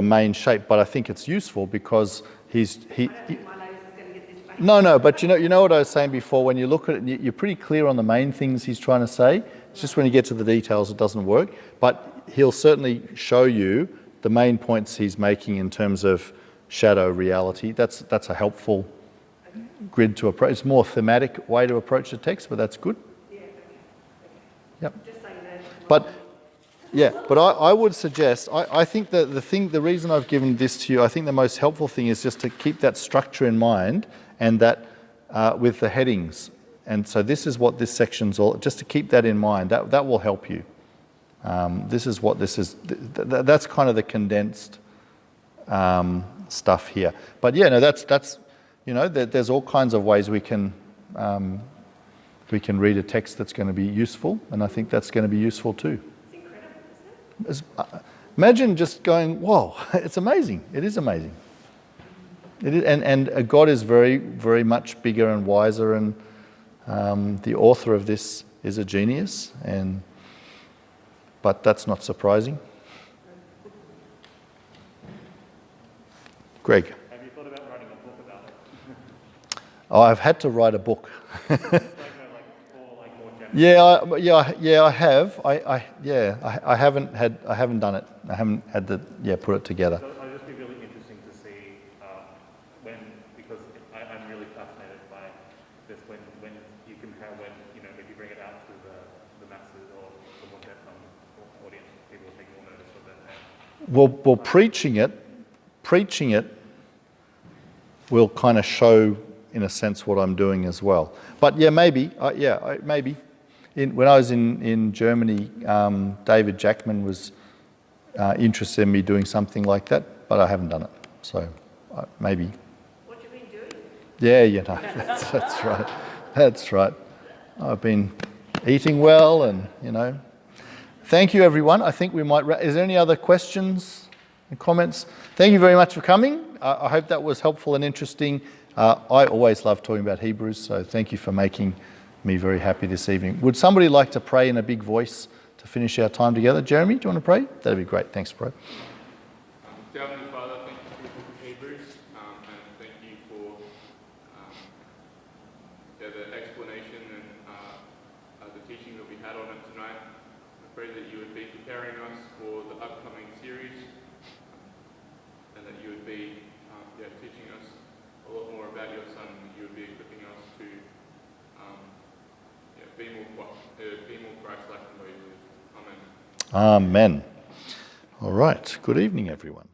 main shape, but I think it's useful because I don't think my lady's going to get this back. No, but you know what I was saying before. When you look at it, you're pretty clear on the main things he's trying to say. It's just when you get to the details, it doesn't work. But he'll certainly show you the main points he's making in terms of shadow reality. That's a helpful grid to approach. It's a more thematic way to approach the text, but that's good. Yeah, okay. Yep. Just saying that. But yeah, but I would suggest, I think that the reason I've given this to you, I think the most helpful thing is just to keep that structure in mind and that with the headings. And so this is what this section's all, just to keep that in mind, that will help you. This is what this is, that's kind of the condensed stuff here. But yeah, no, that's you know, there's all kinds of ways we can read a text that's going to be useful, and I think that's going to be useful too. It's incredible, isn't it? Imagine just going, whoa, it's amazing. It is amazing. It is, and God is very, very much bigger and wiser, and the author of this is a genius, but that's not surprising. Greg. Have you thought about writing a book about it? Oh, I've had to write a book. Like more general. Yeah, I have. I haven't done it. I haven't had to put it together. So it'll just be really interesting to see because I'm really fascinated by this when you compare if you bring it out to the masses or the more depth audience, people will take more notice of it. Well, preaching it will kind of show, in a sense, what I'm doing as well. But yeah, maybe. Maybe. When I was in Germany, David Jackman was interested in me doing something like that, but I haven't done it. So maybe. What have you been doing? Yeah, that's right. That's right. I've been eating well, and Thank you, everyone. I think we might. Is there any other questions and comments? Thank you very much for coming. I hope that was helpful and interesting. I always love talking about Hebrews, so thank you for making me very happy this evening. Would somebody like to pray in a big voice to finish our time together? Jeremy, do you want to pray? That'd be great. Thanks, bro. Heavenly Father, thank you for the book of Hebrews, and thank you for the explanation and the teaching that we had on it tonight. I pray that you would be preparing us for the upcoming series, more about your Son, you would be equipping us to be more Christ-like in the way we live. Amen. Amen. All right. Good evening, everyone.